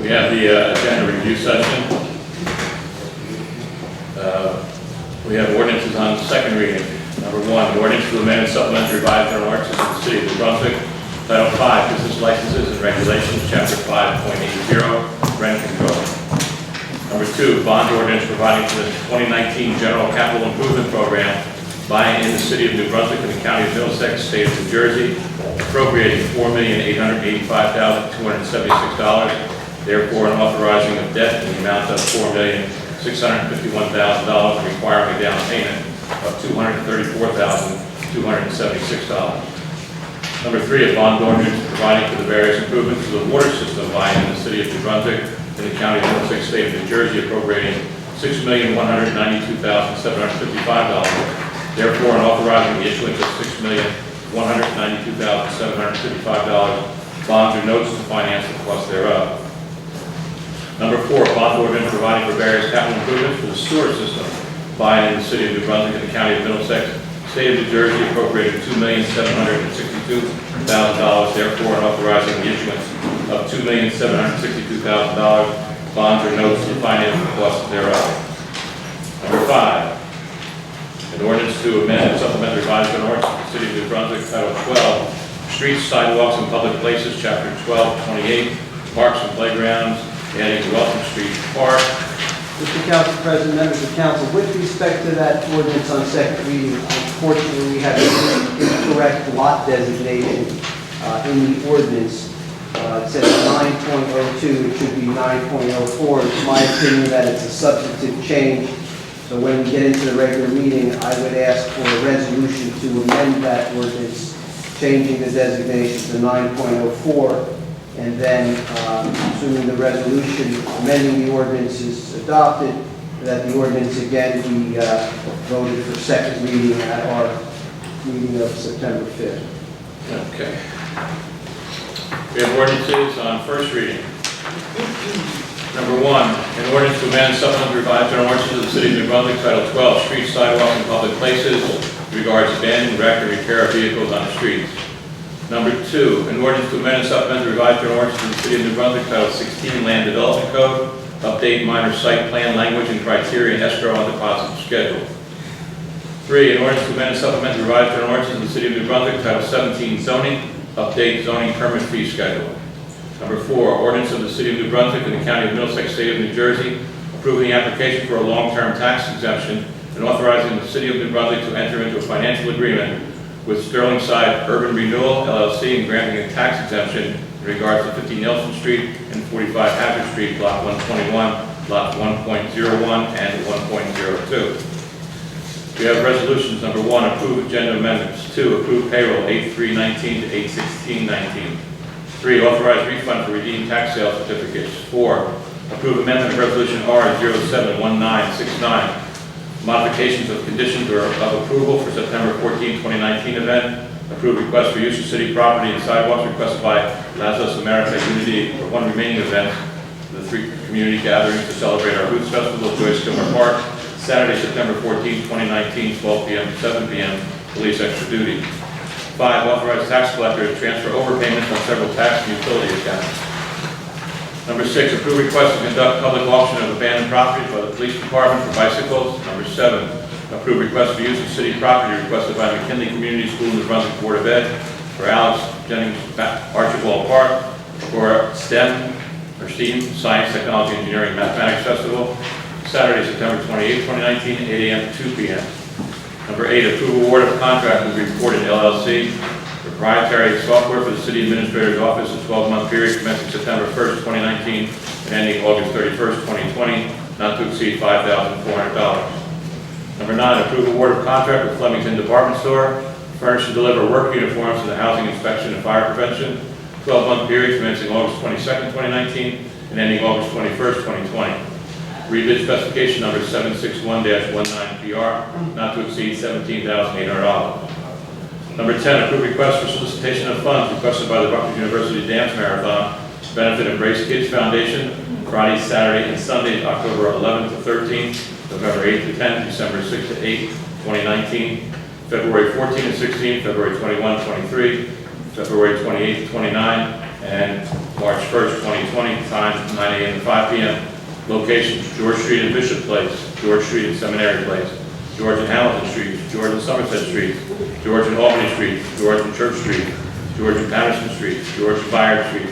We have the agenda review session. We have ordinances on second reading. Number one, the ordinance to amend and supplement revised general ordinances of the city of New Brunswick, Title 5, Business Licenses and Regulations, Chapter 5.80, Rent Control. Number two, bond ordinance providing for the 2019 General Capital Improvement Program by and in the city of New Brunswick and the county of Middlesex, state of New Jersey, appropriating $4,885,276, therefore, and authorizing of debt in the amount of $4,651,000, requiring a down payment of $234,276. Number three, a bond ordinance providing for the various improvements to the water system by and in the city of New Brunswick and the county of Middlesex, state of New Jersey, appropriating $6,192,755, therefore, and authorizing the issuance of $6,192,755 bonds or notes to finance the cost thereof. Number four, bond ordinance providing for various capital improvements for the sewer system by and in the city of New Brunswick and the county of Middlesex, state of New Jersey, appropriating $2,762,000, therefore, and authorizing the issuance of $2,762,000 bonds or notes to finance the cost thereof. Number five, an ordinance to amend and supplement the revised general ordinance of the city of New Brunswick, Title 12, Streets, Sidewalks, and Public Places, Chapter 1228, Parks and Playgrounds, adding Welcome Street Park. Mr. Council President, members of council, with respect to that ordinance on second reading, unfortunately, we have an incorrect lot designation in the ordinance. It says 9.02, it should be 9.04. It's my opinion that it's a substantive change. So when we get into the regular meeting, I would ask for a resolution to amend that ordinance, changing the designation to 9.04. And then, assuming the resolution amending the ordinance is adopted, that the ordinance again be voted for second reading at our meeting of September 5th. Okay. We have ordinances on first reading. Number one, an ordinance to amend and supplement the revised general ordinances of the city of New Brunswick, Title 12, Streets, Sidewalks, and Public Places, regards abandoned, wreck, and repair of vehicles on the streets. Number two, an ordinance to amend and supplement the revised general ordinances of the city of New Brunswick, Title 16, Land Development Code, update minor site plan language and criteria and escrow on deposit schedule. Three, an ordinance to amend and supplement the revised general ordinances of the city of New Brunswick, Title 17, Zoning, update zoning permit fee schedule. Number four, ordinance of the city of New Brunswick and the county of Middlesex, state of New Jersey, approving the application for a long-term tax exemption and authorizing the city of New Brunswick to enter into a financial agreement with Sterling Side Urban Renewal, LLC, and granting a tax exemption in regards to 50 Nelson Street and 45 Hazard Street, Block 121, Lot 1.01 and 1.02. We have resolutions. Number one, approve agenda amendments. Two, approve payroll 8/3/19 to 8/16/19. Three, authorize refund for redeemed tax sale certificates. Four, approve amendment of resolution R071969, modifications of conditions or of approval for September 14, 2019 event. Approve request for use of city property and sidewalks requested by Lazos America Unity for one remaining event, the three community gatherings to celebrate our Roots Festival, Joyce Gilmer Park, Saturday, September 14, 2019, 12 p.m. to 7 p.m. Police extra duty. Five, authorize tax collector to transfer overpayments on several tax and utility accounts. Number six, approve request to conduct public auction of abandoned property by the police department for bicycles. Number seven, approve request for use of city property requested by McKinley Community School and the Brunswick Board of Ed for Alex Jennings Archibald Park for STEM, Science, Technology, Engineering, Mathematics Festival, Saturday, September 28, 2019, 8 a.m. to 2 p.m. Number eight, approve award of contract with Reported LLC, proprietary software for the city administrator's office, a 12-month period commencing September 1st, 2019, and ending August 31st, 2020, not to exceed $5,400. Number nine, approve award of contract with Flemington Department Store, furnish and deliver work uniforms to the housing inspection and fire prevention, 12-month period commencing August 22nd, 2019, and ending August 21st, 2020. Rebid specification number 761-19PR, not to exceed $17,800. Number 10, approve request for solicitation of funds requested by the Rutgers University Dance Marathon to benefit Embrace Kids Foundation, Friday, Saturday, and Sunday, October 11th to 13th, November 8th to 10th, December 6th to 8th, 2019, February 14th to 16th, February 21, 23, February 28th to 29, and March 1st, 2020, time 9 a.m. to 5 p.m. Locations: George Street and Bishop Place, George Street and Seminary Place, George and Hamilton Street, George and Somerset Street, George and Albany Street, George and Church Street, George and Patterson Street, George and Byard Street,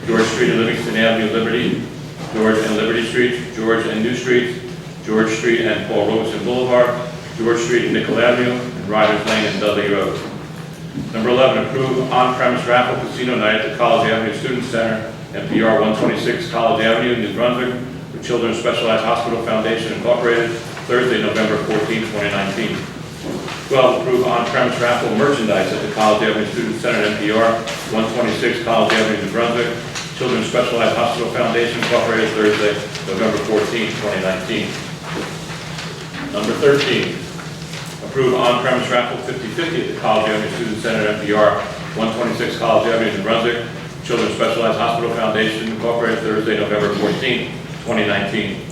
George Street and Livingston Avenue, Liberty, George and Liberty Street, George and New Street, George Street and Paul Robeson Boulevard, George Street and Nickel Avenue, and Riders Lane and Dudley Road. Number 11, approve on-premise raffle casino night at the College Avenue Student Center, NPR 126 College Avenue, New Brunswick, with Children's Specialized Hospital Foundation Incorporated, Thursday, November 14, 2019. 12, approve on-premise raffle merchandise at the College Avenue Student Center, NPR 126 College Avenue, New Brunswick, Children's Specialized Hospital Foundation Incorporated, Thursday, November 14, 2019. Number 13, approve on-premise raffle 50/50 at the College Avenue Student Center, NPR 126 College Avenue, New Brunswick, Children's Specialized Hospital Foundation Incorporated, Thursday, November 14, 2019.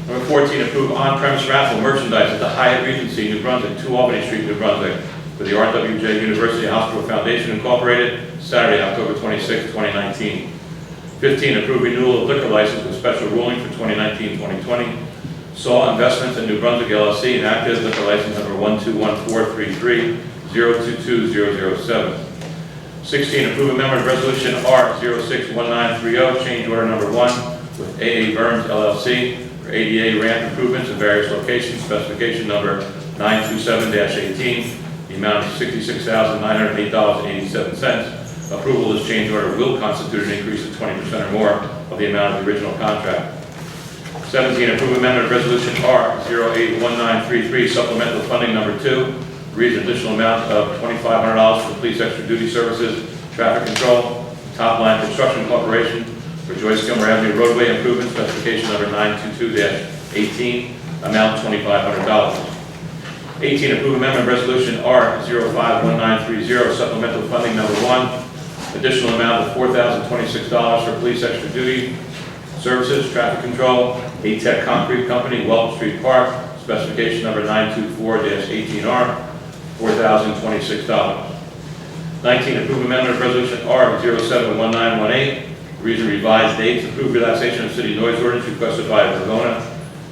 Number 14, approve on-premise raffle merchandise at the Hyatt Regency, New Brunswick, 2 Albany Street, New Brunswick, for the RWJ University Hospital Foundation Incorporated, Saturday, October 26, 2019. 15, approve renewal of liquor license with special ruling for 2019-2020. Saw Investments in New Brunswick LLC, and active liquor license number 1214330222007. 16, approve amendment resolution R061930, change order number 1 with AA Burns LLC for ADA ramp improvements in various locations, specification number 927-18, the amount of $66,908.87. Approval of this change order will constitute an increase of 20% or more of the amount of the original contract. 17, approve amendment resolution R081933, supplemental funding number 2, reads an additional amount of $2,500 for police extra duty services, traffic control, Top Line Construction Corporation for Joyce Gilmer Avenue roadway improvement, specification number 922-18, amount $2,500. 18, approve amendment resolution R051930, supplemental funding number 1, additional amount of $4,026 for police extra duty services, traffic control, A-Tech Concrete Company, Welton Street Park, specification number 924-18R, $4,026. 19, approve amendment of resolution R071918, reason revised dates, approve relaxation of city noise ordinance requested by Verona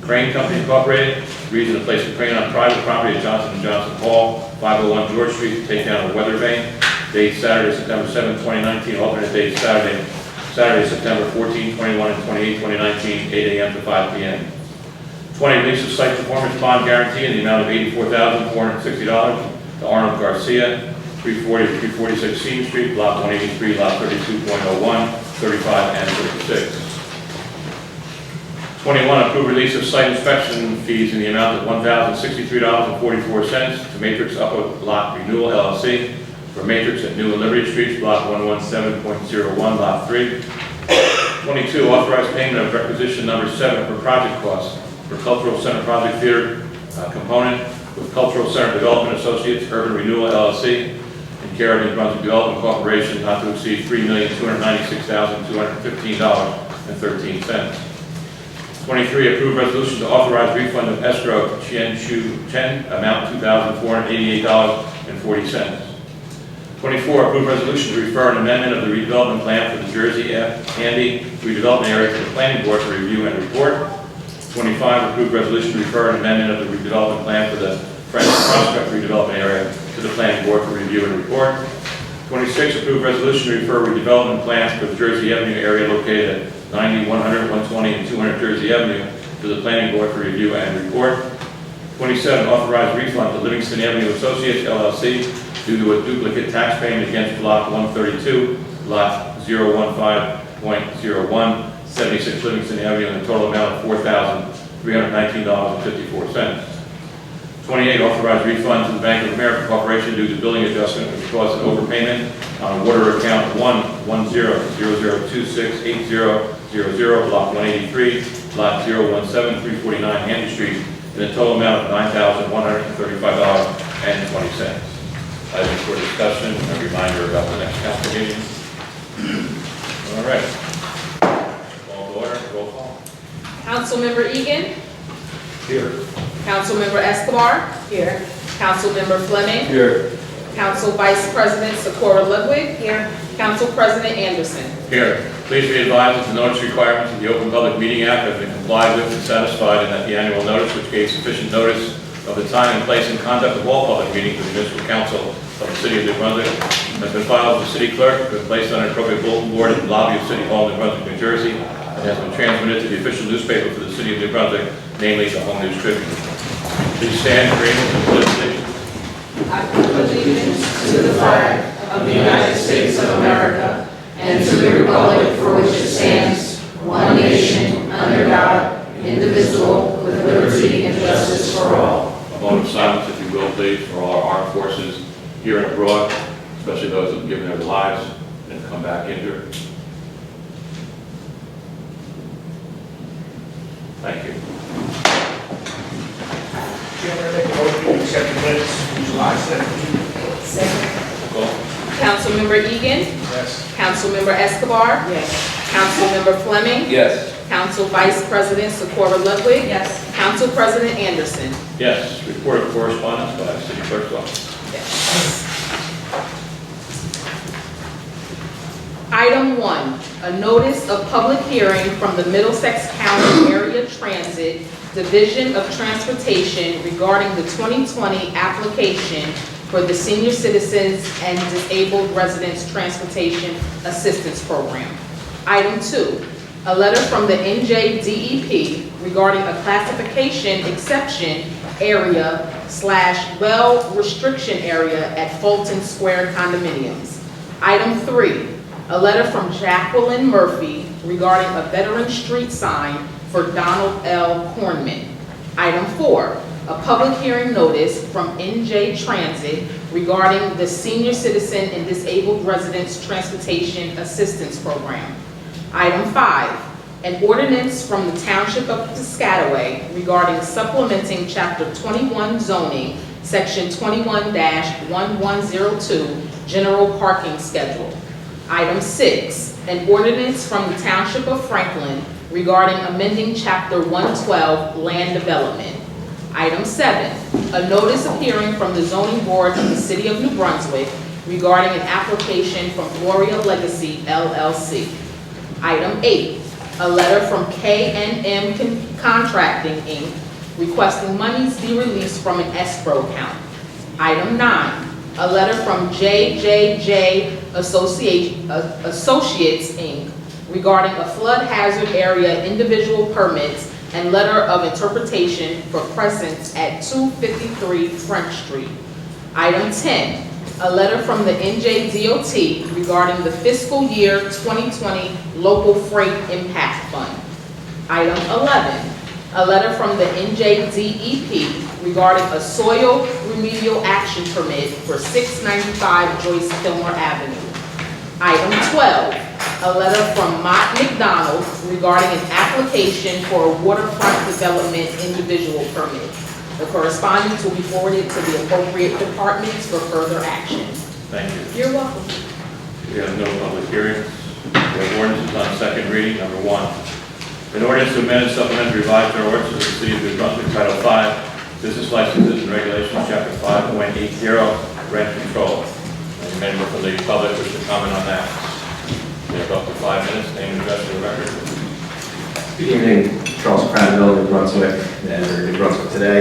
Crane Company Incorporated, reason to place a crane on private property at Johnson & Johnson Hall, 501 George Street, to take down a weather vane. Date Saturday, September 7, 2019, alternate dates Saturday, September 14, 21, and 28, 2019, 8 a.m. to 5 p.m. 20, release of site performance bond guarantee in the amount of $84,460 to Arnold Garcia, 340 to 346 Seam Street, Block 183, Lot 32.01, 35, and 36. 21, approve release of site inspection fees in the amount of $1,063.44 to Matrix Upper Lot Renewal LLC for Matrix at New and Liberty Streets, Block 117.01, Lot 3. 22, authorize payment of requisition number 7 for project costs for Cultural Center Project Theater component with Cultural Center Development Associates, Urban Renewal LLC, and care of New Brunswick Development Corporation, not to exceed $3,296,215.13. 23, approve resolution to authorize refund of escrow Chien Shu Chen, amount $2,488.40. 24, approve resolution to refer an amendment of the redevelopment plan for the Jersey F. Handy redevelopment area to the planning board for review and report. 25, approve resolution to refer an amendment of the redevelopment plan for the French Prospect redevelopment area to the planning board for review and report. 26, approve resolution to refer redevelopment plans for the Jersey Avenue area located at 90, 100, 120, and 200 Jersey Avenue to the planning board for review and report. 27, authorize refund to Livingston Avenue Associates LLC due to a duplicate tax payment against Block 132, Lot 015.01, 76 Livingston Avenue, in a total amount of $4,319.54. 28, authorize refund to the Bank of America Corporation due to billing adjustment which caused an overpayment on water account 11000268000, Block 183, Lot 017349, Handy Street, in a total amount of $9,135.20. Items for discussion, and a reminder about the next council meeting. All right. Call to order, roll call. Councilmember Egan. Here. Councilmember Escobar. Here. Councilmember Fleming. Here. Council Vice President Socorro Ludwig. Here. Council President Anderson. Here, please be advised that the notice requirements of the Open Public Meeting Act have been complied with and satisfied, and that the annual notice, which gave sufficient notice of the time and place and conduct of all public meetings of the municipal council of the city of New Brunswick, has been filed with the city clerk, been placed on an appropriate bulletin board in the lobby of City Hall, New Brunswick, New Jersey, and has been transmitted to the official newspaper for the city of New Brunswick, namely the Home News Tribune. Please stand for the pledge of allegiance. I pledge allegiance to the flag of the United States of America and to the republic for which it stands, one nation, under God, indivisible, with liberty and justice for all. A moment of silence, if you will, please, for all our armed forces here and abroad, especially those that have given their lives and come back injured. Thank you. Chairman, I make a motion to accept the minutes from July 17th. Second. Roll call. Councilmember Egan. Yes. Councilmember Escobar. Yes. Councilmember Fleming. Yes. Council Vice President Socorro Ludwig. Yes. Council President Anderson. Yes. Report of correspondence by the city clerk's office. Item 1, a notice of public hearing from the Middlesex County Area Transit Division of Transportation regarding the 2020 application for the Senior Citizens and Disabled Residents Transportation Assistance Program. Item 2, a letter from the NJDEP regarding a classification exception area / well restriction area at Fulton Square condominiums. Item 3, a letter from Jacqueline Murphy regarding a Veteran Street sign for Donald L. Kornman. Item 4, a public hearing notice from NJ Transit regarding the Senior Citizen and Disabled Residents Transportation Assistance Program. Item 5, an ordinance from the Township of Piscataway regarding supplementing Chapter 21 zoning, Section 21-1102, General Parking Schedule. Item 6, an ordinance from the Township of Franklin regarding amending Chapter 112, Land Development. Item 7, a notice of hearing from the Zoning Board of the City of New Brunswick regarding an application from Gloria Legacy LLC. Item 8, a letter from K&M Contracting, Inc., requesting monies be released from an escrow account. Item 9, a letter from JJJ Associates, Inc., regarding a flood hazard area individual permits and letter of interpretation for presence at 253 French Street. Item 10, a letter from the NJDOT regarding the fiscal year 2020 local freight impact fund. Item 11, a letter from the NJDEP regarding a soil remedial action permit for 695 Joyce Kilmer Avenue. Item 12, a letter from Mott McDonald regarding an application for a waterfront development individual permit. The correspondence will be forwarded to the appropriate departments for further action. Thank you. You're welcome. We have no public hearings. We have ordinances on second reading. Number 1, an ordinance to amend and supplement revised general ordinances of the City of New Brunswick, Title 5, Business Licenses and Regulations, Chapter 5.80, Rent Control. Any member from the public wish to comment on that? We have up to 5 minutes. Name and address for the record. Good evening, Charles Cranville, New Brunswick, and New Brunswick Today.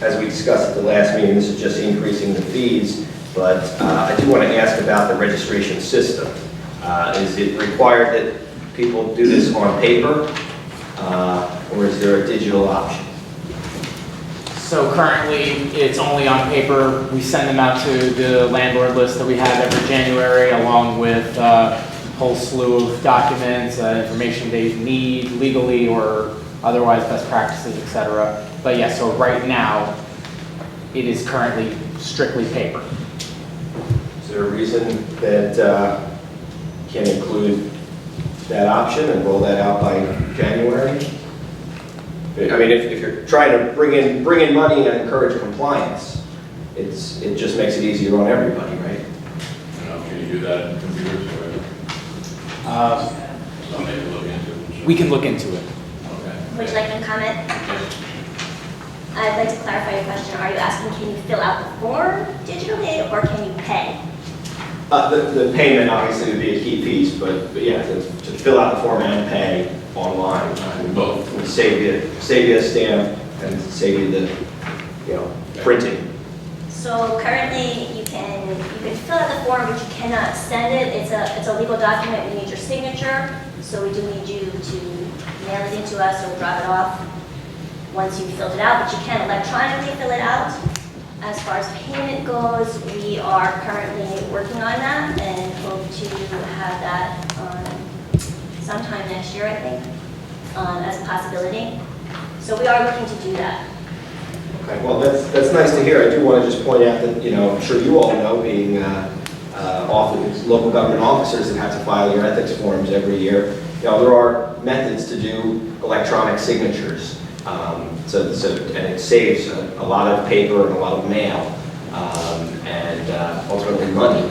As we discussed at the last meeting, this is just increasing the fees, but I do want to ask about the registration system. Is it required that people do this on paper, or is there a digital option? So currently, it's only on paper. We send them out to the landlord list that we have every January, along with a whole slew of documents, information they need legally or otherwise, best practices, etc. But yeah, so right now, it is currently strictly paper. Is there a reason that can't include that option and roll that out by January? I mean, if you're trying to bring in money and encourage compliance, it just makes it easier on everybody, right? Can you do that in computers or whatever? Something to look into. We can look into it. Okay. Would you like to comment? I'd like to clarify your question. Are you asking, can you fill out the form digitally, or can you pay? The payment obviously would be a key piece, but yeah, to fill out the form and pay online. Both. Would save you a stamp and save you the, printing. So currently, you can fill out the form, but you cannot send it. It's a legal document. We need your signature, so we do need you to mail it into us or drop it off once you've filled it out, but you can electronically fill it out. As far as payment goes, we are currently working on that and hope to have that sometime next year, I think, as a possibility. So we are looking to do that. Okay, well, that's nice to hear. I do want to just point out that, I'm sure you all know, being often local government officers that have to file your ethics forms every year, there are methods to do electronic signatures. And it saves a lot of paper and a lot of mail, and ultimately money.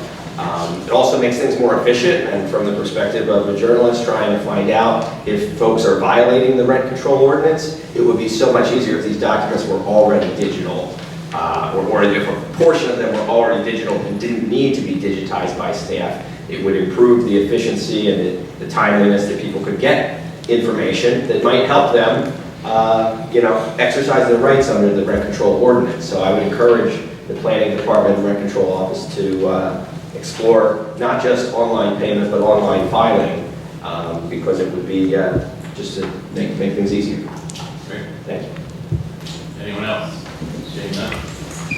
It also makes things more efficient, and from the perspective of a journalist trying to find out if folks are violating the rent control ordinance, it would be so much easier if these documents were already digital, or if a portion of them were already digital and didn't need to be digitized by staff. It would improve the efficiency and the timeliness that people could get information that might help them exercise their rights under the rent control ordinance. So I would encourage the planning department and rent control office to explore not just online payment, but online filing, because it would be just to make things easier. Great. Thank you. Anyone else? Seeing none?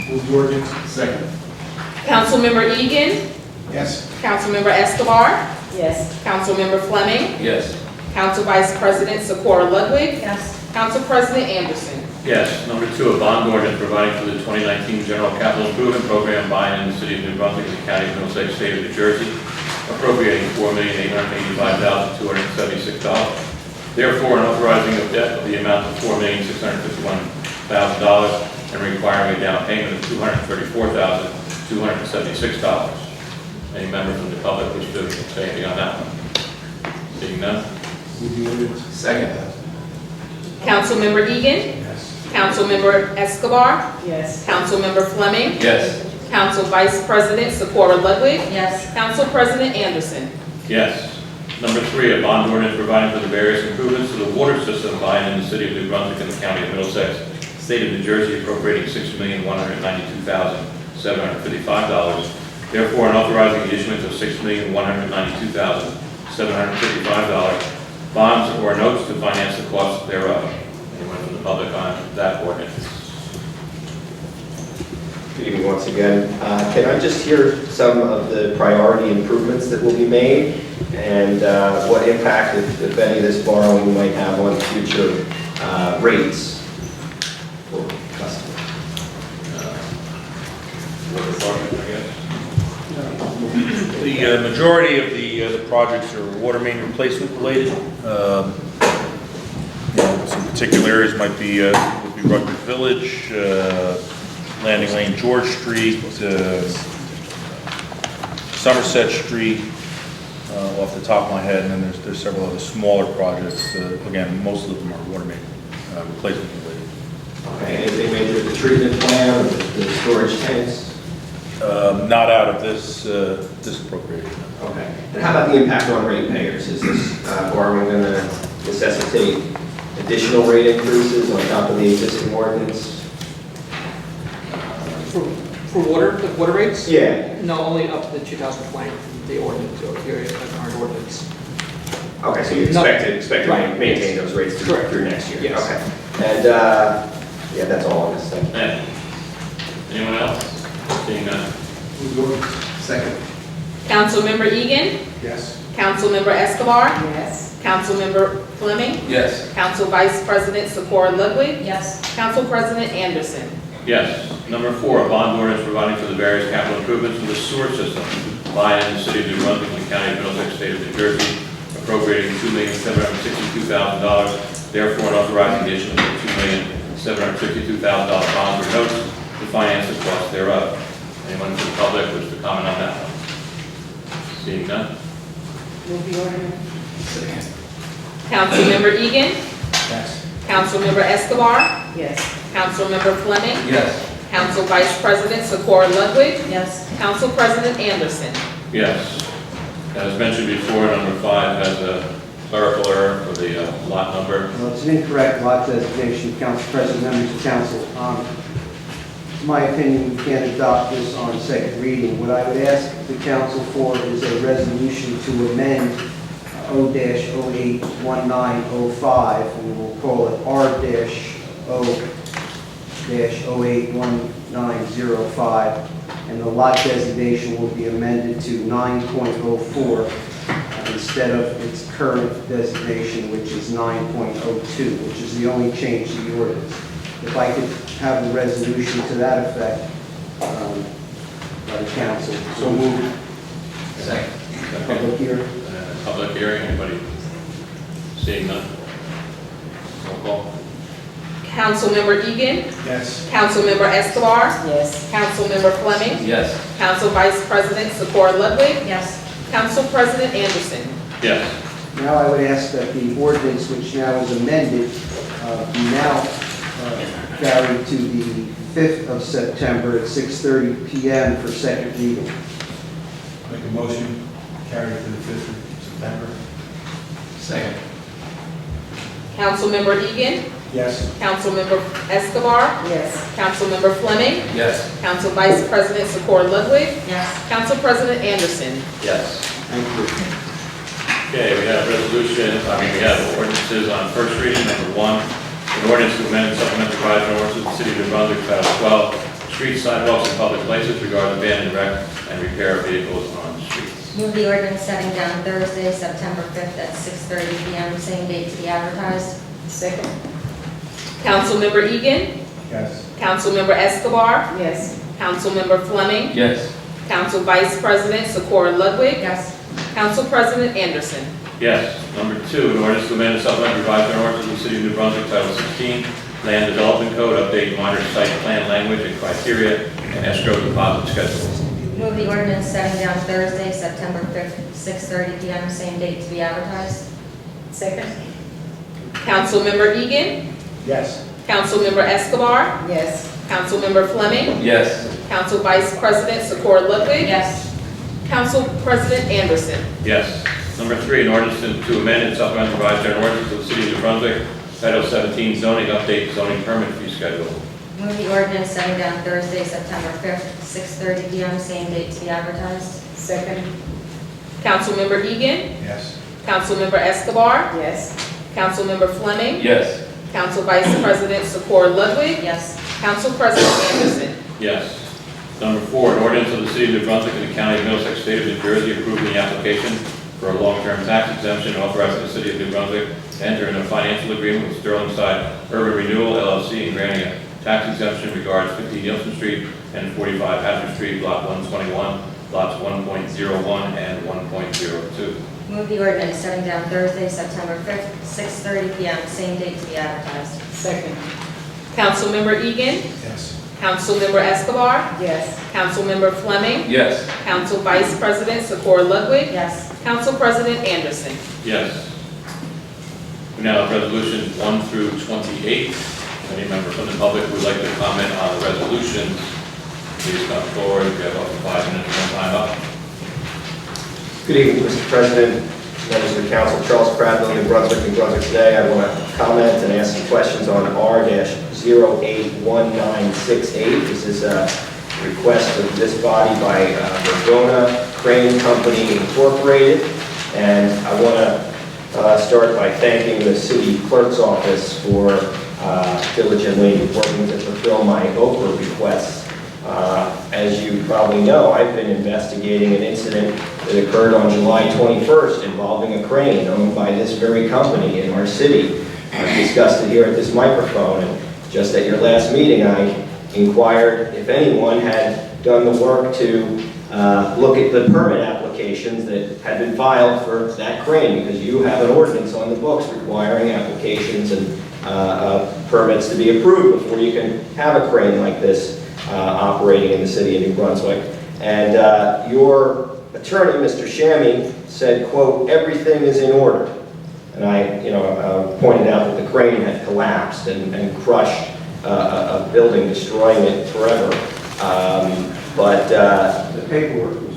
Move the ordinance. Second. Councilmember Egan. Yes. Councilmember Escobar. Yes. Councilmember Fleming. Yes. Council Vice President Socorro Ludwig. Yes. Council President Anderson. Yes. Number 2, a bond ordinance providing for the 2019 General Capital Improvement Program by and in the City of New Brunswick and the County of Middlesex, State of New Jersey, appropriating $4,885,276. Therefore, and authorizing a debt of the amount of $4,651,000 and requiring a down payment of $234,276. Any member from the public wish to say anything on that one? Seeing none? Move the ordinance. Second. Councilmember Egan. Yes. Councilmember Escobar. Yes. Councilmember Fleming. Yes. Council Vice President Socorro Ludwig. Yes. Council President Anderson. Yes. Number 3, a bond ordinance providing for the various improvements to the water system by and in the City of New Brunswick and the County of Middlesex, State of New Jersey, appropriating $6,192,755. Therefore, and authorizing the issuance of $6,192,755 bonds or notes to finance the costs thereof. Anyone from the public on that ordinance? Good evening once again. Can I just hear some of the priority improvements that will be made and what impact, if any, this borrowing might have on future rates for customers? Water department, I guess. The majority of the projects are water main replacement related. Some particular areas would be Rutgers Village, Landing Lane, George Street, Somerset Street, off the top of my head, and then there's several other smaller projects. Again, most of them are water main replacement related. Okay, anything major, the treatment plant or the storage tanks? Not out of this appropriation. Okay. And how about the impact on ratepayers? Is this borrowing going to necessitate additional rate increases on top of the existing ordinance? For water rates? Yeah. No, only up to the 2020, the ordinance, or period, current ordinance. Okay, so you expect to Right. maintain those rates through next year? Yes. Okay. And, yeah, that's all on this thing. Anyone else? Seeing none? Move the ordinance. Second. Councilmember Egan. Yes. Councilmember Escobar. Yes. Councilmember Fleming. Yes. Council Vice President Socorro Ludwig. Yes. Council President Anderson. Yes. Number 4, a bond ordinance providing for the various capital improvements to the sewer system by and in the City of New Brunswick and the County of Middlesex, State of New Jersey, appropriating $2,762,000. Therefore, and authorizing the issuance of $2,762,000 bonds or notes to finance the cost thereof. Anyone from the public wish to comment on that one? Seeing none? Move the ordinance. Second. Councilmember Egan. Yes. Councilmember Escobar. Yes. Councilmember Fleming. Yes. Council Vice President Socorro Ludwig. Yes. Council President Anderson. Yes. As mentioned before, number 5 has a clerical error for the lot number. Well, it's an incorrect lot designation, Council President, members of council. In my opinion, we can't adopt this on second reading. What I would ask the council for is a resolution to amend O-081905, and we'll call it R-O-081905, and the lot designation will be amended to 9.04 instead of its current designation, which is 9.02, which is the only change to the ordinance. If I could have a resolution to that effect by the council. So moved. Second. Public hearing. Public hearing, anybody? Seeing none? Roll call. Councilmember Egan. Yes. Councilmember Escobar. Yes. Councilmember Fleming. Yes. Council Vice President Socorro Ludwig. Yes. Council President Anderson. Yes. Now I would ask that the ordinance, which now is amended, be now carried to the 5th of September at 6:30 p.m. for second reading. Make a motion, carry it to the 5th of September. Second. Councilmember Egan. Yes. Councilmember Escobar. Yes. Councilmember Fleming. Yes. Council Vice President Socorro Ludwig. Yes. Council President Anderson. Yes. Thank you. Okay, we have resolution, we have ordinances on first reading. Number 1, an ordinance to amend and supplement the revised ordinances of the City of New Brunswick, Title 12, streets, sidewalks, and public places regarding abandoned, wreck, and repair of vehicles on streets. Move the ordinance setting down Thursday, September 5th at 6:30 p.m., same date to be advertised. Second. Councilmember Egan. Yes. Councilmember Escobar. Yes. Councilmember Fleming. Yes. Council Vice President Socorro Ludwig. Yes. Council President Anderson. Yes. Number 2, an ordinance to amend and supplement revised ordinances of the City of New Brunswick, Title 16, Land Development Code, update minor site plan language and criteria, and escrow deposit schedule. Move the ordinance setting down Thursday, September 5th, 6:30 p.m., same date to be advertised. Second. Councilmember Egan. Yes. Councilmember Escobar. Yes. Councilmember Fleming. Yes. Council Vice President Socorro Ludwig. Yes. Council President Anderson. Yes. Number 3, an ordinance to amend and supplement revised general ordinances of the City of New Brunswick, Title 17, zoning, update zoning permit fee schedule. Move the ordinance setting down Thursday, September 5th, 6:30 p.m., same date to be advertised. Second. Councilmember Egan. Yes. Councilmember Escobar. Yes. Councilmember Fleming. Yes. Council Vice President Socorro Ludwig. Yes. Council President Anderson. Yes. Number 4, an ordinance of the City of New Brunswick and the County of Middlesex, State of New Jersey, approving the application for a long-term tax exemption, authorizing the City of New Brunswick to enter into a financial agreement with Sterling Side Urban Renewal LLC and granting a tax exemption regards 50 Nielsen Street and 45 Hazard Street, Block 121, lots 1.01 and 1.02. Move the ordinance setting down Thursday, September 5th, 6:30 p.m., same date to be advertised. Second. Councilmember Egan. Yes. Councilmember Escobar. Yes. Councilmember Fleming. Yes. Council Vice President Socorro Ludwig. Yes. Council President Anderson. Yes. We now have resolutions 1 through 28. If any member from the public would like to comment on the resolutions, please come forward. We have up to 5 minutes from time up. Good evening, Mr. President, members of the council. Charles Prattville, New Brunswick, New Brunswick today. I want to comment and ask some questions on R-081968. This is a request of this body by Vergona Crane Company Incorporated. And I want to start by thanking the city clerk's office for diligently working to fulfill my Oprah requests. As you probably know, I've been investigating an incident that occurred on July 21st involving a crane owned by this very company in our city. I've discussed it here at this microphone, and just at your last meeting, I inquired if anyone had done the work to look at the permit applications that had been filed for that crane, because you have an ordinance on the books requiring applications and permits to be approved before you can have a crane like this operating in the city of New Brunswick. And your attorney, Mr. Shammy, said, quote, "Everything is in order." And I pointed out that the crane had collapsed and crushed a building, destroying it forever. The paperwork was,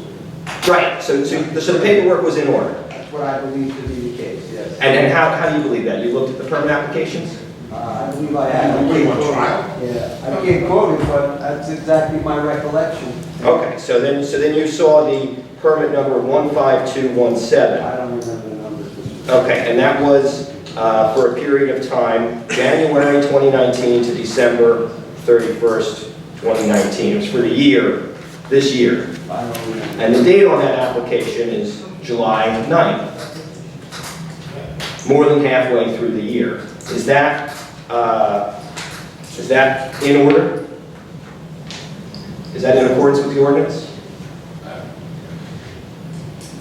Right, so the paperwork was in order. that's what I believe to be the case, yes. And how do you believe that? You looked at the permit applications? I believe I have. What, you want trial? Yeah, I can't quote it, but that's exactly my recollection. Okay, so then you saw the permit number 15217. I don't remember the numbers. Okay, and that was for a period of time, January 2019 to December 31st, 2019. It was for the year, this year. I don't remember. And the date on that application is July 9th. More than halfway through the year. Is that in order? Is that in accordance with the ordinance?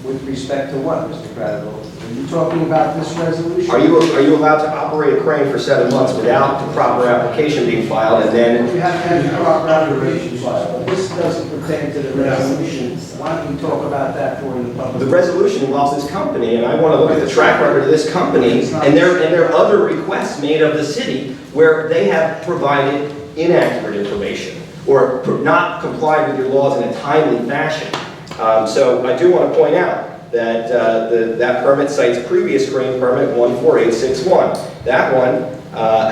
With respect to what, Mr. Craddock? Are you talking about this resolution? Are you allowed to operate a crane for 7 months without the proper application being filed and then? You have to have the proper application filed. This doesn't pertain to the resolution. Why don't we talk about that during the public? The resolution involves this company, and I want to look at the track record of this company and their other requests made of the city where they have provided inaccurate information or not complied with your laws in a timely fashion. So I do want to point out that that permit cites previous crane permit 14861. That one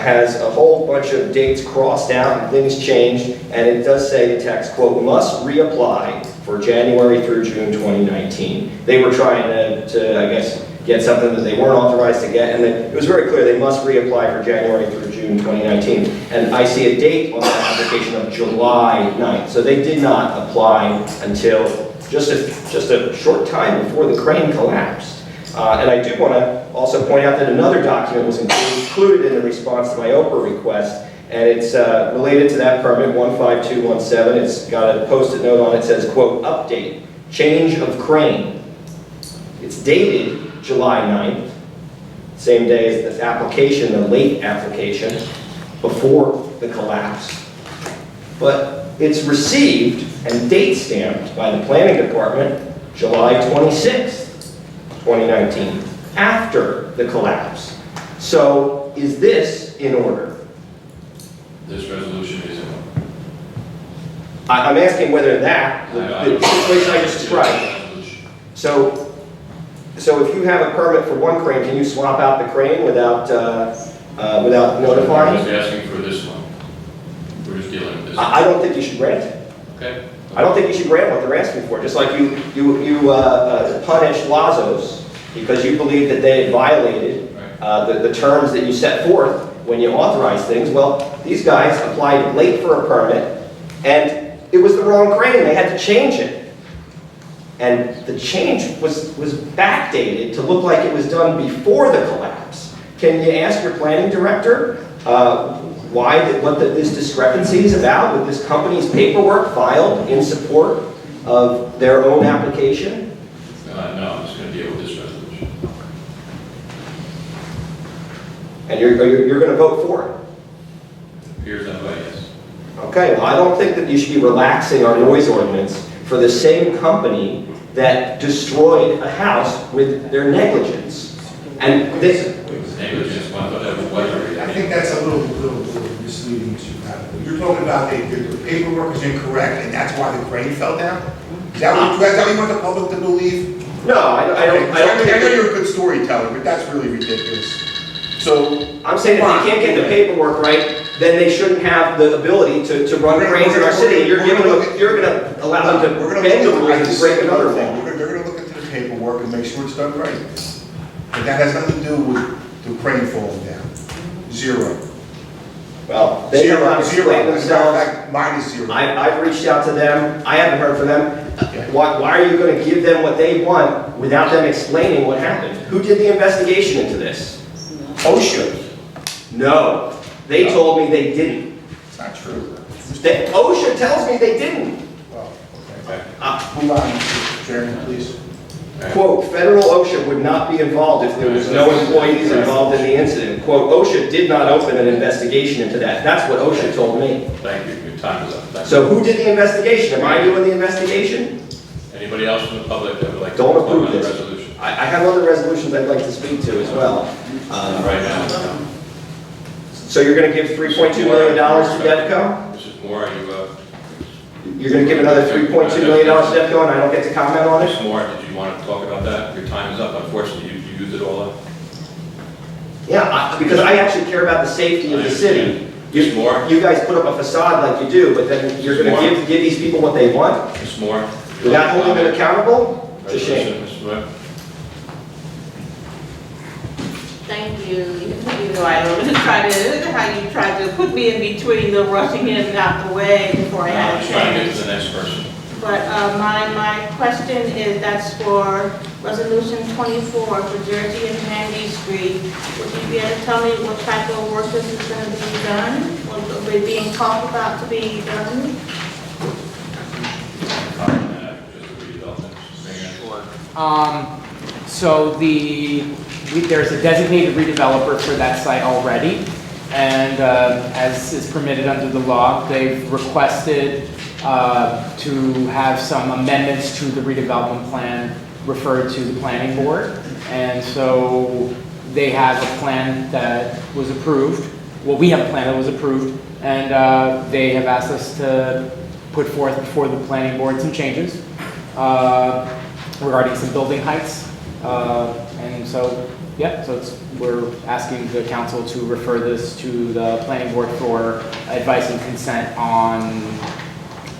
has a whole bunch of dates crossed out and things changed, and it does say the text, quote, must reapply for January through June 2019. They were trying to I guess, get something that they weren't authorized to get, and it was very clear they must reapply for January through June 2019. And I see a date on that application of July 9th. So they did not apply until just a short time before the crane collapsed. And I do want to also point out that another document was included in the response to my Oprah request, and it's related to that permit, 15217. It's got a post-it note on it that says, quote, update, change of crane. It's dated July 9th, same day as the application, the late application, before the collapse. But it's received and date stamped by the planning department July 26th, 2019, after the collapse. So is this in order? This resolution is in order. I'm asking whether that, the situation I just described. So if you have a permit for one crane, can you swap out the crane without notifying? I'm just asking for this one. We're just dealing with this. I don't think you should grant it. Okay? I don't think you should grant what they're asking for. Just like you punish Lazos because you believe that they had violated the terms that you set forth when you authorize things. Well, these guys applied late for a permit, and it was the wrong crane. They had to change it. And the change was backdated to look like it was done before the collapse. Can you ask your planning director what this discrepancy is about with this company's paperwork filed in support of their own application? No, I'm just going to deal with this resolution. And you're going to vote for it? It appears that way, yes. Okay, well, I don't think that you should be relaxing our noise ordinance for the same company that destroyed a house with their negligence. And this... Negligence, whatever. I think that's a little misleading, Mr. Craddock. You're talking about the paperwork is incorrect, and that's why the crane fell down? Is that what you want the public to believe? No, I don't I think... know you're a good storyteller, but that's really ridiculous. So... I'm saying if they can't get the paperwork right, then they shouldn't have the ability to run cranes in our city. You're going to allow them to bend the rules and break another thing. They're going to look into the paperwork and make sure it's done right. But that has nothing to do with the crane falling down. Zero. Well, they have not explained As a matter of themselves. fact, mine is zero. I've reached out to them. I haven't heard from them. Okay. Why are you going to give them what they want without them explaining what happened? Who did the investigation into this? OSHA. No. They told me they didn't. It's not true. OSHA tells me they didn't. Oh, okay. Move on, Mr. Chairman, please. Quote, federal OSHA would not be involved if there was no employees involved in the incident. Quote, OSHA did not open an investigation into that. That's what OSHA told me. Thank you. Your time is up. Thank you. So who did the investigation? Am I doing the investigation? Anybody else from the public that would like to Don't comment approve on the this. resolution? I have other resolutions I'd like to speak to as well. Right now. So So you're going to give $3.2 million to DevCo? This is more, You're going to give another $3.2 million to DevCo and I don't get to comment on There's it? more, did you want to talk about that? Your time is up, unfortunately, you used it all up. Yeah, because I actually care about the safety of the city. There's more, You guys put up a facade like you do, but then you're going to give these people what they want there's more. without holding them accountable? It's a shame. Resolution, Mr. Webb. Thank you. You know, I don't try to, how you tried to put me in between the rushing in and out the way before I I'm had a just trying to get chance. to the next person. But my question is, that's for Resolution 24 for Jersey and Handy Street. Would you be able to tell me what type of work this is going to be done? What are being talked about to be done? So there's a designated redeveloper for that site already, and as is permitted under the law, they've requested to have some amendments to the redevelopment plan referred to the planning board, and so they have a plan that was approved. Well, we have a plan that was approved, and they have asked us to put forth before the planning board some changes regarding some building heights. And so, yeah, so we're asking the council to refer this to the planning board for advice and consent on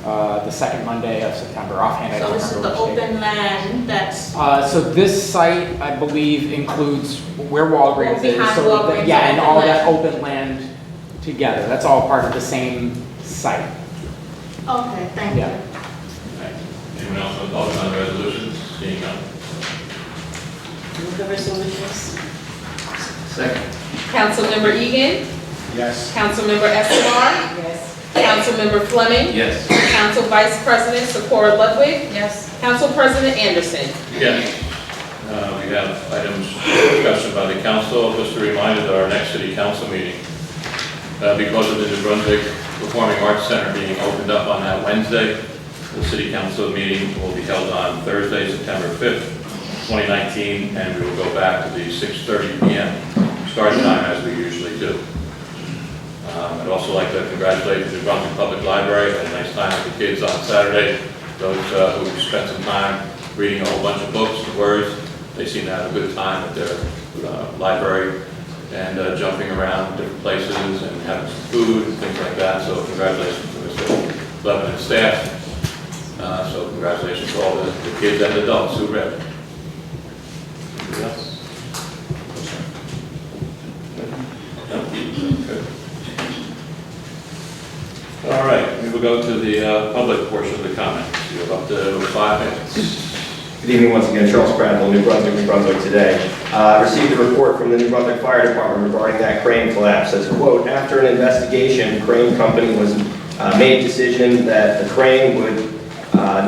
the second Monday of September. Offhand, I So don't this is remember the which date. open land that's, So this site, I believe, includes where Walgreens is. Behind So Walgreens, yeah, and open all that land. open land together. That's all part of the same site. okay, thank you. Yeah. Anyone else want to talk on the resolutions? Seeing none. Move the resolutions. Second. Councilmember Egan. Yes. Councilmember Escobar. Yes. Councilmember Fleming. Yes. Council Vice President Socorro Ludwig. Yes. Council President Anderson. Yes. We have items for discussion by the council. Just a reminder that our next city council meeting, because of the New Brunswick Performing Arts Center being opened up on that Wednesday, the city council meeting will be held on Thursday, September 5th, 2019, and we will go back to the 6:30 p.m. start time as we usually do. I'd also like to congratulate the New Brunswick Public Library. Had a nice time with the kids on Saturday. Those who spent some time reading a whole bunch of books and words, they seem to have a good time at their library and jumping around different places and having some food and things like that. So congratulations to Mr. Levin and staff. So congratulations to all the kids and adults who read. Anybody else? No? Good. All right, we will go to the public portion of the comments. You have up to 5 minutes. Good evening once again, Charles Prattle, New Brunswick today. Received a report from the New Brunswick Fire Department regarding that crane collapse. As quote, after an investigation, crane company was made decision that the crane would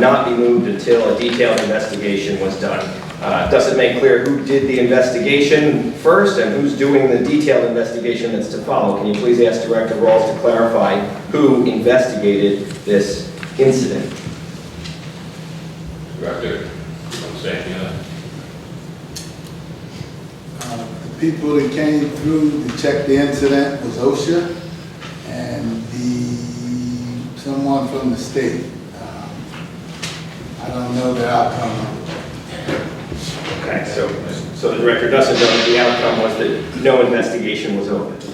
not be moved until a detailed investigation was done. Doesn't make clear who did the investigation first and who's doing the detailed investigation that's to follow. Can you please ask Director Rawls to clarify who investigated this incident? Director, you want to say anything on that? The people that came through to check the incident was OSHA and someone from the state. I don't know the outcome. Okay, so the director doesn't know that the outcome was that no investigation was opened.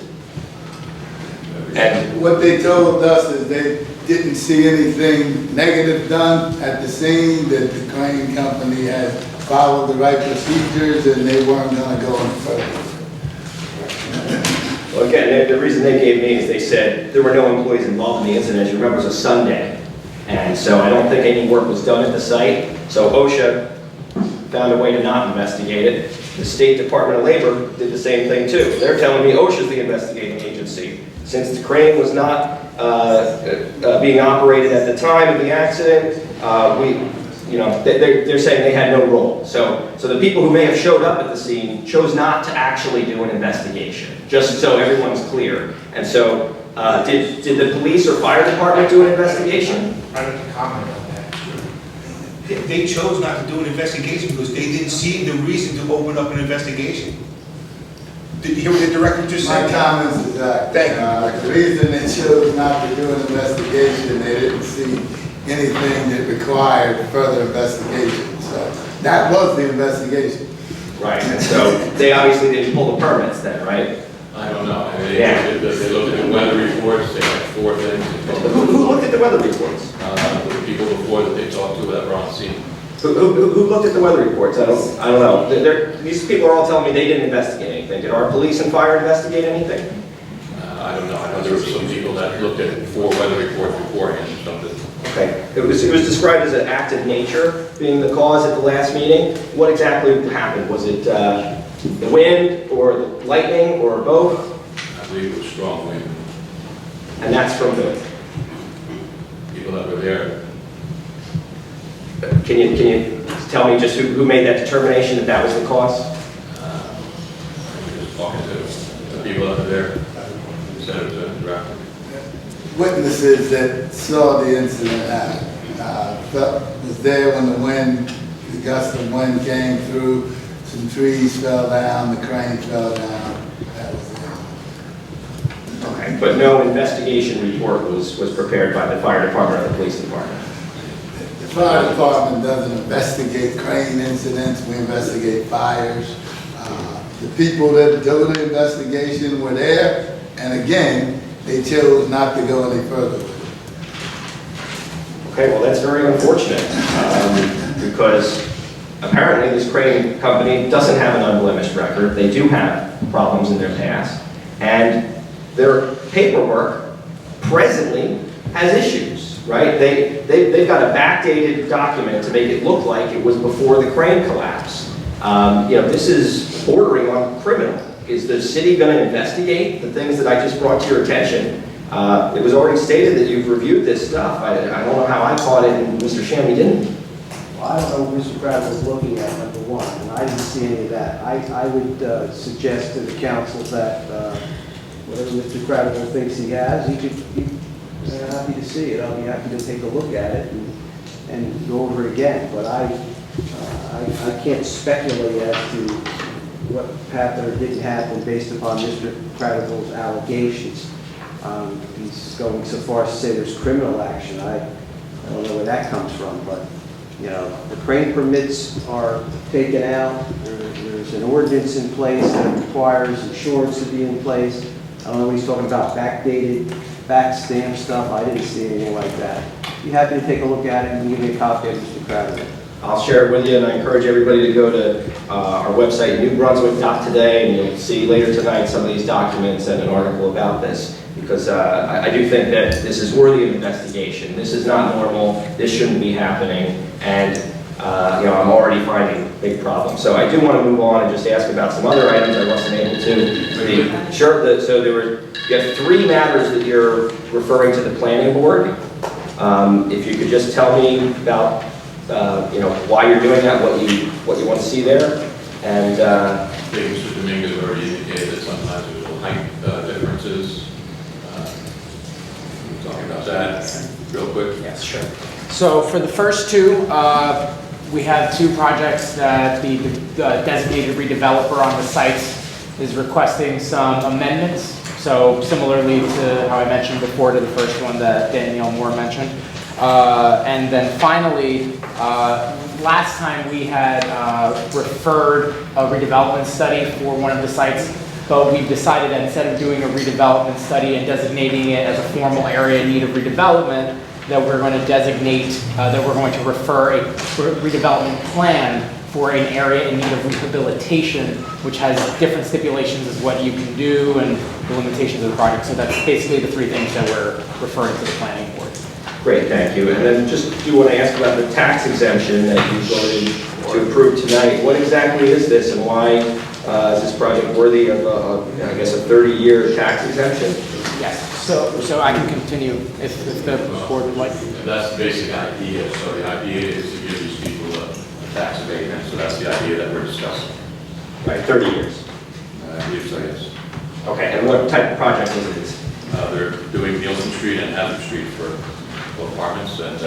And What they told us is they didn't see anything negative done at the scene, that the crane company had followed the right procedures and they weren't going to go any further. well, again, the reason they gave me is they said there were no employees involved in the incident. As you remember, it was a Sunday. And so I don't think any work was done at the site. So OSHA found a way to not investigate it. The State Department of Labor did the same thing too. They're telling me OSHA's the investigating agency. Since the crane was not being operated at the time of the accident, they're saying they had no role. So the people who may have showed up at the scene chose not to actually do an investigation, just so everyone's clear. And so did the police or fire department do an investigation? I'd like to comment on that. They chose not to do an investigation because they didn't see the reason to open up an investigation. Did you hear what the director just My said? comments is that. Thank you. The reason they chose not to do an investigation, they didn't see anything that required further investigation. So that was the investigation. Right, and so they obviously didn't pull the permits then, right? I don't know. I mean, Yeah. They looked at the weather reports, they had 4 things. Who looked at the weather reports? The people before that they talked to that were on scene. Who looked at the weather reports? I don't know. These people are all telling me they didn't investigate anything. Did our police and fire investigate anything? I don't know. I know there were some people that looked at 4 weather reports beforehand or something. Okay. It was described as an act of nature being the cause at the last meeting. What exactly happened? Was it the wind or the lightning or both? I believe it was strong wind. And that's from who? People that were there, Can you tell me just who made that determination that that was the cause? just talking to the people that were there, said it was a draft. Witnesses that saw the incident happen, was there when the gust of wind came through, some trees fell down, the crane fell down. That was it. Okay. But no investigation report was prepared by the fire department or the police department? The fire department doesn't investigate crane incidents, we investigate fires. The people that do the investigation were there, and again, they chose not to go any further with it. Okay, well, that's very unfortunate, because apparently this crane company doesn't have an unblemished record. They do have problems in their past, and their paperwork presently has issues, right? They've got a backdated document to make it look like it was before the crane collapse. This is bordering on criminal. Is the city going to investigate the things that I just brought to your attention? It was already stated that you've reviewed this stuff. I don't know how I caught it and Mr. Shammy didn't. Well, I don't know what Mr. Crowder was looking at, number one, and I didn't see any of that. I would suggest to the council that whatever Mr. Crowder thinks he has, he could be happy to see it. I'll be happy to take a look at it and go over it again. But I can't speculate as to what happened or didn't happen based upon Mr. Crowder's allegations. He's going so far as to say there's criminal action. I don't know where that comes from, but, the crane permits are taken out. There's an ordinance in place that requires insurance to be in place. I don't know what he's talking about, backdated, back stamp stuff. I didn't see anything like that. Be happy to take a look at it and give me a copy of Mr. Crowder. I'll share it with you, and I encourage everybody to go to our website, newbrunswick.today, and you'll see later tonight some of these documents and an article about this, because I do think that this is worthy of investigation. This is not normal. This shouldn't be happening, and I'm already finding big problems. So I do want to move on and just ask about some other items I wasn't able to. So you have 3 matters that you're referring to the planning board. If you could just tell me about why you're doing that, what you want to see there, and I think Mr. Dominguez already indicated that sometimes there's little height differences. We're talking about that real quick. Yes, sure. So for the first 2, we have 2 projects that the designated redeveloper on the site is requesting some amendments. So similarly to how I mentioned before to the first one that Danielle Moore mentioned. And then finally, last time we had referred a redevelopment study for one of the sites, but we've decided that instead of doing a redevelopment study and designating it as a formal area in need of redevelopment, that we're going to designate, that we're going to refer a redevelopment plan for an area in need of rehabilitation, which has different stipulations as what you can do and the limitations of the project. So that's basically the 3 things that we're referring to the planning board. great, thank you. And then just do want to ask about the tax exemption that you voted to approve tonight. What exactly is this, and why is this project worthy of, I guess, a 30-year tax exemption? Yes, so I can continue if the board would like. That's the basic idea. So the idea is to give these people a tax abatement. So that's the idea that we're discussing. Right, 30 years. I believe so, yes. Okay, and what type of project is it? They're doing Nielsen Street and Hazard Street for apartments and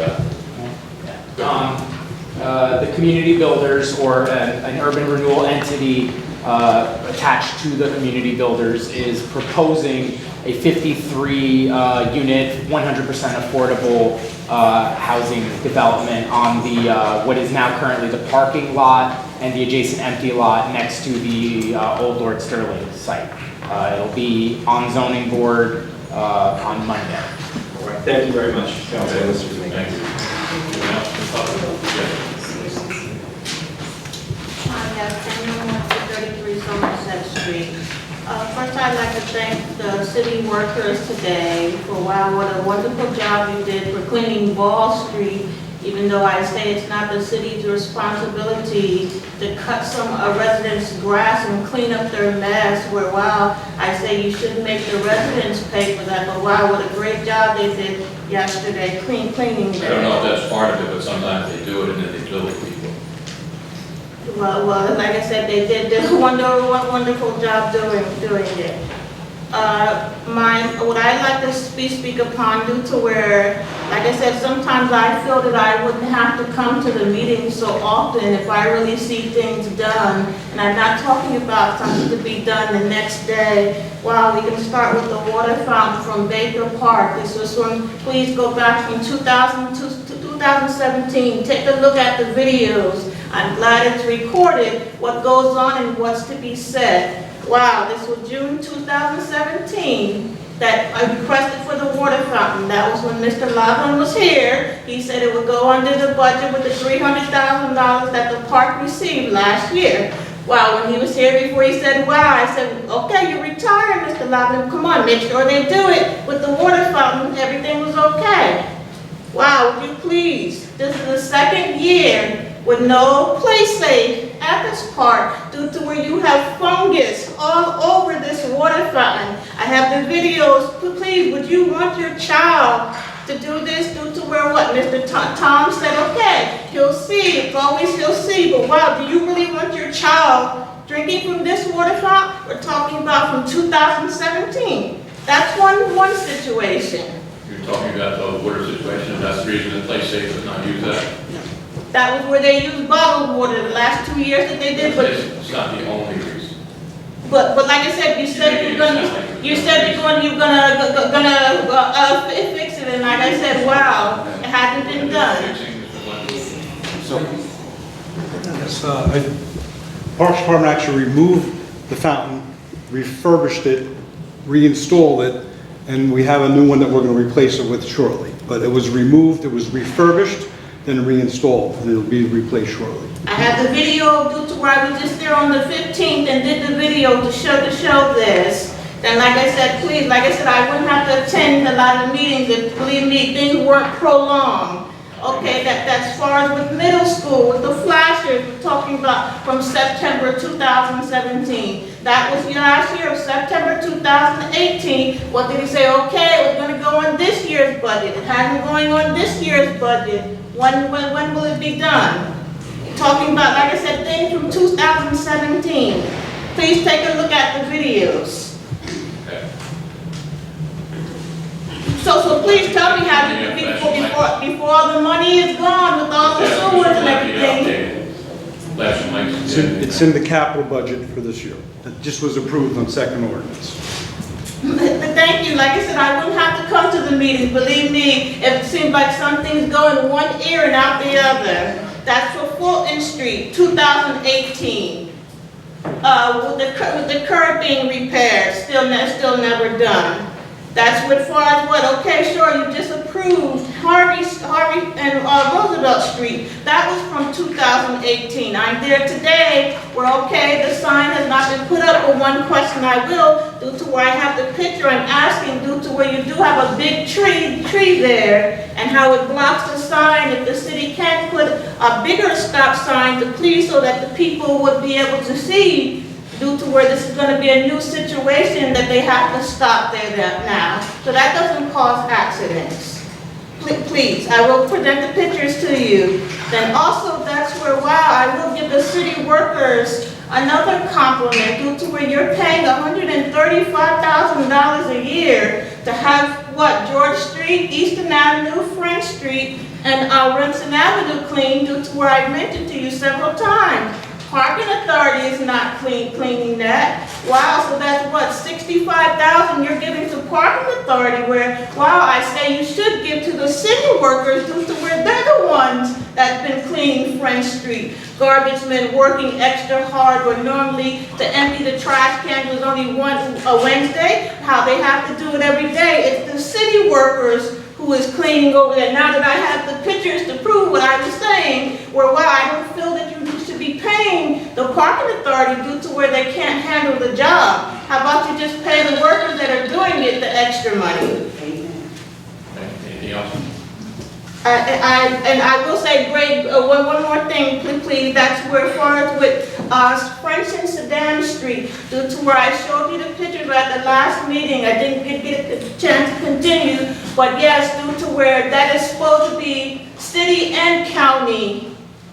the community builders or an urban renewal entity attached to the community builders, is proposing a 53-unit, 100% affordable housing development on the what is now currently the parking lot and the adjacent empty lot next to the old Lord Sterling site. It'll be on zoning board on Monday. All right, thank you very much, Councilor Mr. Thank you. Anyone else from the public? Yes. I have 1033 Somerset Street. First, I'd like to thank the city workers today for, wow, what a wonderful job you did for cleaning Ball Street, even though I say it's not the city's responsibility to cut some residents' grass and clean up their mess, where, wow, I say you shouldn't make the residents pay for that, but wow, what a great job they did yesterday cleaning I there. don't know if that's part of it, but sometimes they do it and then they bill the people. Well, like I said, they did a wonderful job doing it. What I'd like to speak upon due to where, like I said, sometimes I feel that I wouldn't have to come to the meeting so often if I really see things done. And I'm not talking about something to be done the next day. Wow, we can start with the water fountain from Baker Park. This was from, please go back from 2000 to 2017. Take a look at the videos. I'm glad it's recorded what goes on and what's to be said. Wow, this was June 2017 that I requested for the water fountain. That was when Mr. Loveland was here. He said it would go under the budget with the $300,000 that the park received last year. Wow, when he was here before, he said, wow, I said, okay, you're retired, Mr. Loveland. Come on, make sure they do it with the water fountain. Everything was okay. Wow, would you please? This is the second year with no play safe at this park due to where you have fungus all over this water fountain. I have the videos. Please, would you want your child to do this due to where what? Mr. Tom said, okay, he'll see. It's always he'll see. But wow, do you really want your child drinking from this water fountain? We're talking about from 2017. That's one situation. You're talking about the water situation, and that's the reason the place safe does not use that? That was where they used bottled water the last 2 years that they did, but It's not the only reason. But like I said, you said you're gonna fix it, and like I said, wow, it hasn't been done. Yes, Parks Department actually removed the fountain, refurbished it, reinstalled it, and we have a new one that we're going to replace it with shortly. But it was removed, it was refurbished, then reinstalled, and it'll be replaced shortly. I have the video due to where I was just there on the 15th and did the video to show this. Then like I said, please, like I said, I wouldn't have to attend a lot of meetings if, believe me, things weren't prolonged. Okay, that's far as with middle school, with the flashers, we're talking about from September 2017. That was last year of September 2018. What did he say? Okay, it was going to go on this year's budget. It hasn't going on this year's budget. When will it be done? Talking about, like I said, things from 2017. Please take a look at the videos. Okay. So please tell me how you before all the money is gone with all the sewers and everything. It's in the capital budget for this year. It just was approved on second ordinance. Thank you. Like I said, I wouldn't have to come to the meetings. Believe me, it seems like some things go in one ear and out the other. That's for Fulton Street, 2018. With the curb being repaired, still never done. That's what far as what? Okay, sure, you just approved Harvey and Roosevelt Street. That was from 2018. I'm there today where, okay, the sign has not been put up, but one question I will, due to where I have the picture, I'm asking due to where you do have a big tree there and how it blocks the sign, if the city can put a bigger stop sign to please so that the people would be able to see due to where this is going to be a new situation that they have to stop there now. So that doesn't cause accidents. Please, I will present the pictures to you. Then also that's where, wow, I will give the city workers another compliment due to where you're paying $135,000 a year to have what, George Street, Eastern Avenue, French Street, and Remsen Avenue cleaned due to where I mentioned to you several times. Parking Authority is not cleaning that. Wow, so that's what, 65,000 you're giving to Parking Authority where, wow, I say you should give to the city workers due to where they're the ones that's been cleaning French Street. Garbage men working extra hard where normally to empty the trash can was only a Wednesday, how they have to do it every day. It's the city workers who is cleaning over there. Now that I have the pictures to prove what I was saying, where, wow, I don't feel that you should be paying the Parking Authority due to where they can't handle the job. How about you just pay the workers that are doing it the extra money? Anything else? And I will say, Greg, one more thing, please. That's where, as far as with French and Sedan Street, due to where I showed you the pictures at the last meeting, I didn't get a chance to continue, but yes, due to where that is supposed to be city and county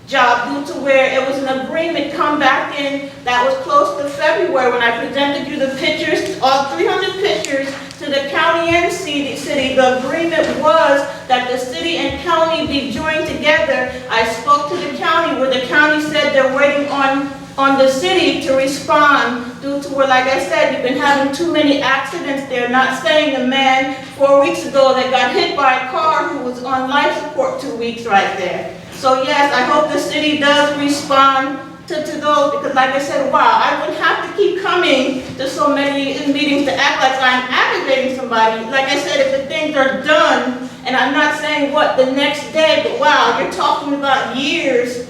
job, due to where it was an agreement come back in that was close to February when I presented you the pictures, all 300 pictures to the county and city. The agreement was that the city and county be joined together. I spoke to the county where the county said they're waiting on the city to respond due to where, like I said, you've been having too many accidents there, not saying the man 4 weeks ago that got hit by a car who was on life support 2 weeks right there. So yes, I hope the city does respond to those, because like I said, wow, I wouldn't have to keep coming to so many meetings to act like I'm aggravating somebody. Like I said, if the things are done, and I'm not saying what the next day, but wow, you're talking about years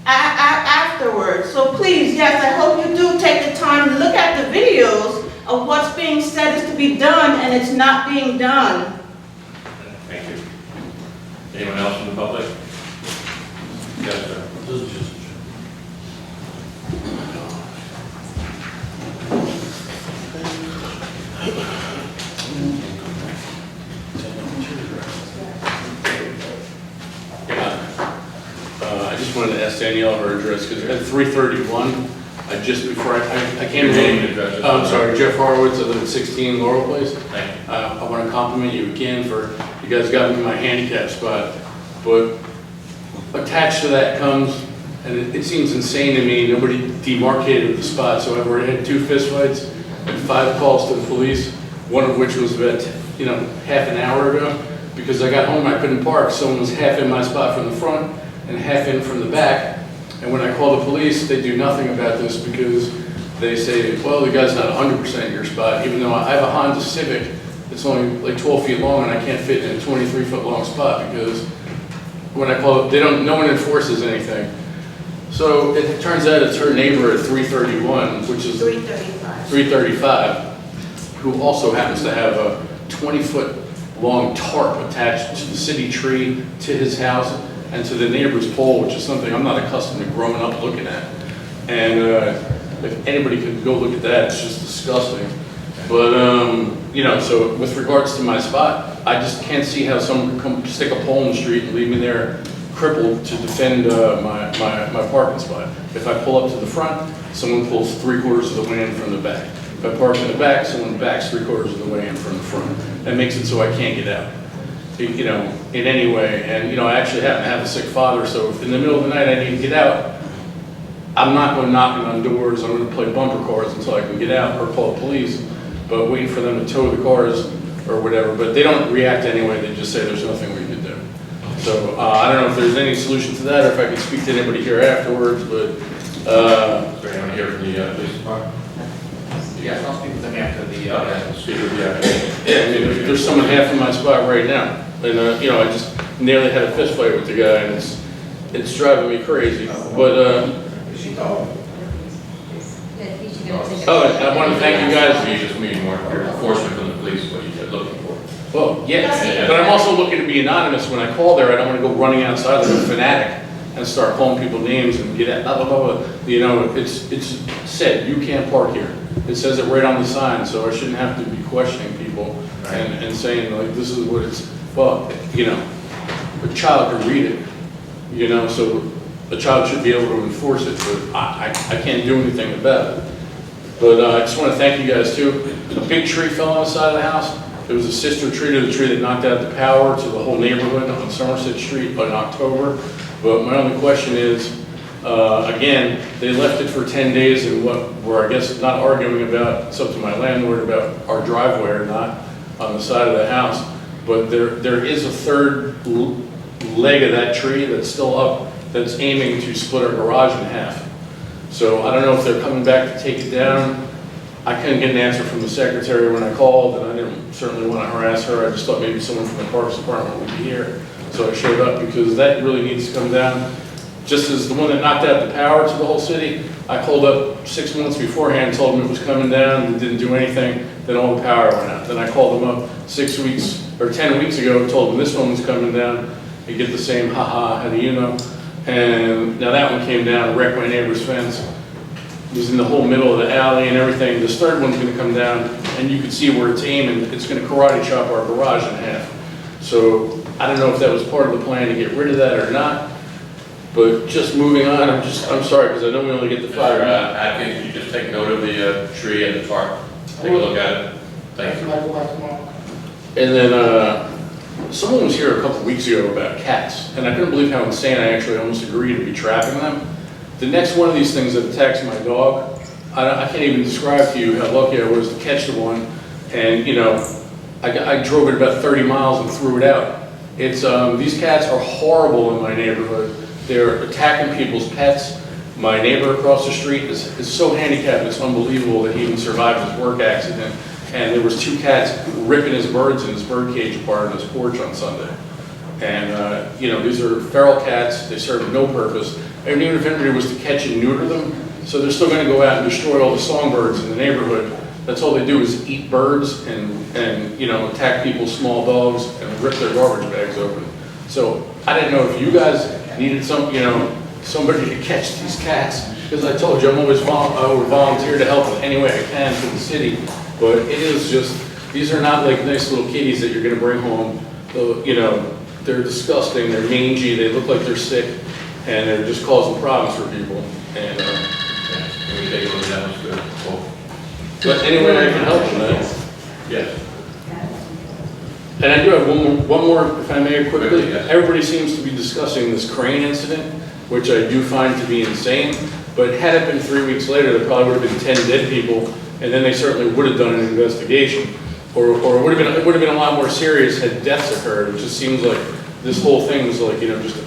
afterwards. So please, yes, I hope you do take the time to look at the videos of what's being said is to be done and it's not being done. Thank you. Anyone else from the public? Yes, sir. I just wanted to ask Danielle her address, because at 331, I came in. Name and address. I'm sorry, Jeff Horowitz, I live at 16 Laurel Place. Thank you. I want to compliment you again for, you guys got me in my handicap spot, but attached to that comes, and it seems insane to me, nobody demarcated the spot, so I've already had 2 fistfights and 5 calls to the police, one of which was about, half an hour ago, because I got home, I couldn't park, someone was half in my spot from the front and half in from the back, and when I call the police, they do nothing about this because they say, well, the guy's not 100% in your spot, even though I have a Honda Civic that's only like 12 feet long and I can't fit in a 23-foot long spot because when I call it, no one enforces anything. So it turns out it's her neighbor at 331, which is 335, who also happens to have a 20-foot long tarp attached to the city tree, to his house, and to the neighbor's pole, which is something I'm not accustomed to growing up looking at. And if anybody could go look at that, it's just disgusting. But, so with regards to my spot, I just can't see how someone could come stick a pole in the street and leave me there crippled to defend my parking spot. If I pull up to the front, someone pulls 3/4 of the way in from the back. If I park in the back, someone backs 3/4 of the way in from the front. That makes it so I can't get out, in any way. And, I actually happen to have a sick father, so if in the middle of the night I need to get out, I'm not going knocking on doors, I'm going to play bumper cars until I can get out or call the police, but waiting for them to tow the cars or whatever. But they don't react anyway, they just say there's nothing we can do. So I don't know if there's any solution to that or if I can speak to anybody here afterwards, but... Is there anyone here from the police department? Yes, I'll speak with them after the, Okay, speak with the applicant. Yeah, I mean, there's someone half in my spot right now, and I just nearly had a fist fight with the guy, and it's driving me crazy. But I want to thank you guys. You just mean more enforcement from the police, what you're looking for. Well, yeah, but I'm also looking to be anonymous. When I call there, I don't want to go running outside like a fanatic and start calling people names and get at blah blah blah. It's said you can't park here. It says it right on the sign, so I shouldn't have to be questioning people and saying like this is what it's. Well, a child can read it, so a child should be able to enforce it, but I can't do anything about it. But I just want to thank you guys too. A big tree fell on the side of the house. There was a sister tree to the tree that knocked out the power to the whole neighborhood on Somerset Street in October. But my only question is, Again, they left it for 10 days and we're, I guess, not arguing about, it's up to my landlord about our driveway or not on the side of the house. But there is a third leg of that tree that's still up that's aiming to split our garage in half. So I don't know if they're coming back to take it down. I couldn't get an answer from the secretary when I called, and I didn't certainly want to harass her. I just thought maybe someone from the Parks Department would be here. So I showed up because that really needs to come down. Just as the one that knocked out the power to the whole city, I called up 6 months beforehand, told them it was coming down, and didn't do anything, then all the power went out. Then I called them up 6 weeks, or 10 weeks ago, told them this one was coming down. You get the same, haha, how do you know? And now that one came down, wrecked my neighbor's fence. It was in the whole middle of the alley and everything. This third one's gonna come down, and you can see where it's aiming. It's gonna karate chop our garage in half. So I don't know if that was part of the plan to get rid of that or not. But just moving on, I'm sorry, because I know we only get the fire. Atkins, can you just take note of the tree and the tarp? Take a look at it. Thank you. And then someone was here a couple weeks ago about cats, and I couldn't believe how insane I actually almost agreed to be trapping them. The next one of these things that attacks my dog, I can't even describe to you how lucky I was to catch the one. And you know, I drove it about 30 miles and threw it out. It's these cats are horrible in my neighborhood. They're attacking people's pets. My neighbor across the street is so handicapped, it's unbelievable that he even survived his work accident. And there was 2 cats ripping his birds in his bird cage apart on his porch on Sunday. And you know, these are feral cats. They serve no purpose. And even if anybody was to catch and neuter them, so they're still going to go out and destroy all the songbirds in the neighborhood. That's all they do is eat birds and you know, attack people's small dogs and rip their garbage bags open. So I didn't know if you guys needed somebody to catch these cats, because I told you I would volunteer to help in any way I can for the city. But it is just, these are not like nice little kitties that you're going to bring home. You know, they're disgusting. They're mangy. They look like they're sick, and they're just causing problems for people. And Can we take a look at that one, too? Well, but anyway, I can help them. yes. And I do have one more, if I may, quickly. Yes. Everybody seems to be discussing this crane incident, which I do find to be insane. But had it been 3 weeks later, there probably would have been 10 dead people, and then they certainly would have done an investigation. Or it would have been a lot more serious had deaths occurred. It just seems like this whole thing was like, you know, just a...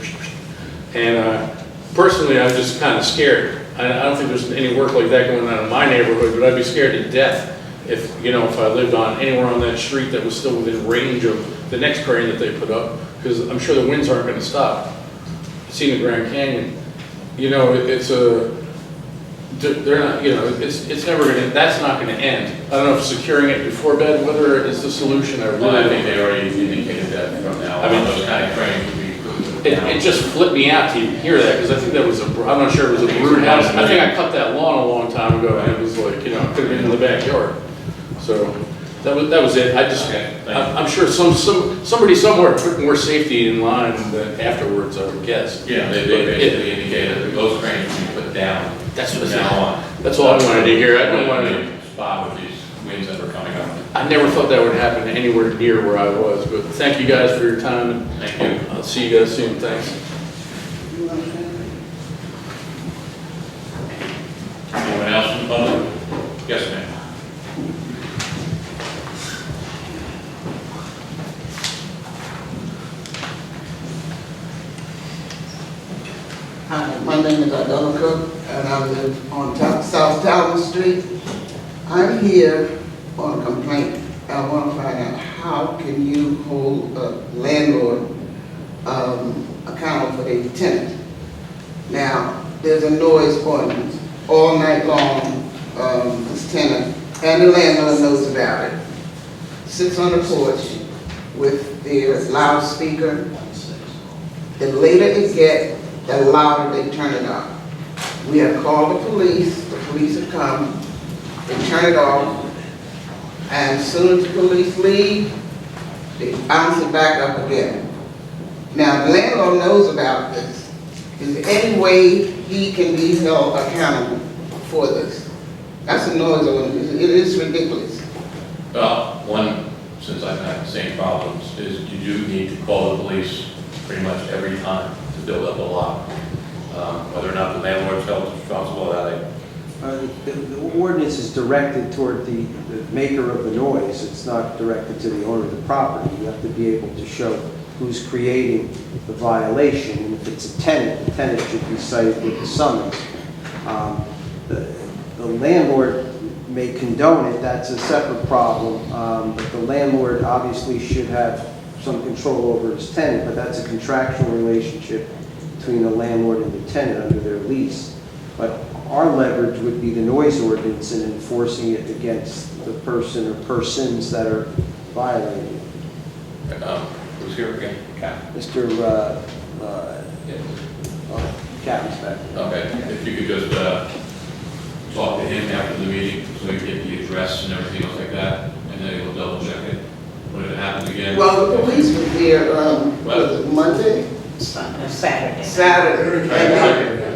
And personally, I'm just kind of scared. I don't think there's any work like that going on in my neighborhood, but I'd be scared to death if, you know, if I lived on anywhere on that street that was still within range of the next crane that they put up, because I'm sure the winds aren't going to stop. I've seen the Grand Canyon. You know, they're not, you know, it's never going to, that's not going to end. I don't know if securing it before bad weather is the solution. I think they already indicated that from now on. I mean, those kind of cranes would be... It just flipped me out to hear that, because I think that was I'm not sure it was a brood house. I think I cut that lawn a long time ago, and it was like, you know, it could have been in the backyard. So that was it. I'm sure somebody somewhere put more safety in line than afterwards, I would guess. Yeah, they basically indicated that those cranes would be put down. That's what now on. That's all I wanted to hear. I don't want to spot with these winds that were coming up. I never thought that would happen anywhere near where I was, but thank you guys for your time, and Thank you. I'll see you guys soon. Thanks. Anyone else from the public? Yes, ma'am. Hi, my name is Adela Cook, and I live on South Talon Street. I'm here on a complaint. I want to find out, how can you hold a landlord accountable for a tenant? Now, there's a noise ordinance all night long. This tenant and the landlord knows about it. Sits on the porch with their loudspeaker. The later it gets, the louder they turn it up. We have called the police have come, they turn it off, and as soon as the police leave, they bounce it back up again. Now, the landlord knows about this. Is there any way he can be held accountable for this? That's a noise ordinance. It is ridiculous. Well, one, since I've had the same problems, is you do need to call the police pretty much every time to build up a lot. whether or not the landlord's held responsible, that The ordinance is directed toward the maker of the noise. It's not directed to the owner of the property. You have to be able to show who's creating the violation. And if it's a tenant, the tenant should be cited with the summons. The landlord may condone it, that's a separate problem. But the landlord obviously should have some control over his tenant, but that's a contractual relationship between the landlord and the tenant under their lease. But our leverage would be the noise ordinance and enforcing it against the person or persons that are violating it. who's here again? Cap? Mr. Captain's back. Okay, if you could just talk to him after the meeting, so you get the address and everything else like that, and then he'll double check it when it happens again. Well, the police was there, was it Monday? Saturday. Saturday.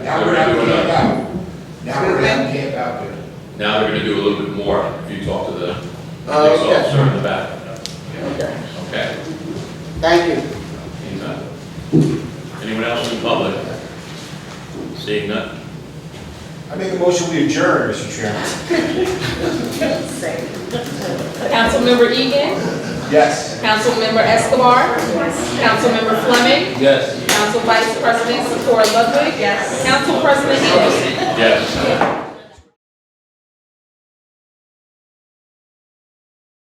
Now we're out camp out. Now we're out camp out there. Now they're gonna do a little bit more if you talk to the police Okay. officer in the back. Okay. Okay? Thank you. Anytime. Anyone else in the public? Seeing none? I make a motion we adjourn, Mr. Chairman. Councilmember Egan. Yes. Councilmember Escobar. Councilmember Fleming. Yes. Council Vice President Sephora Ludwig. Council President Egan.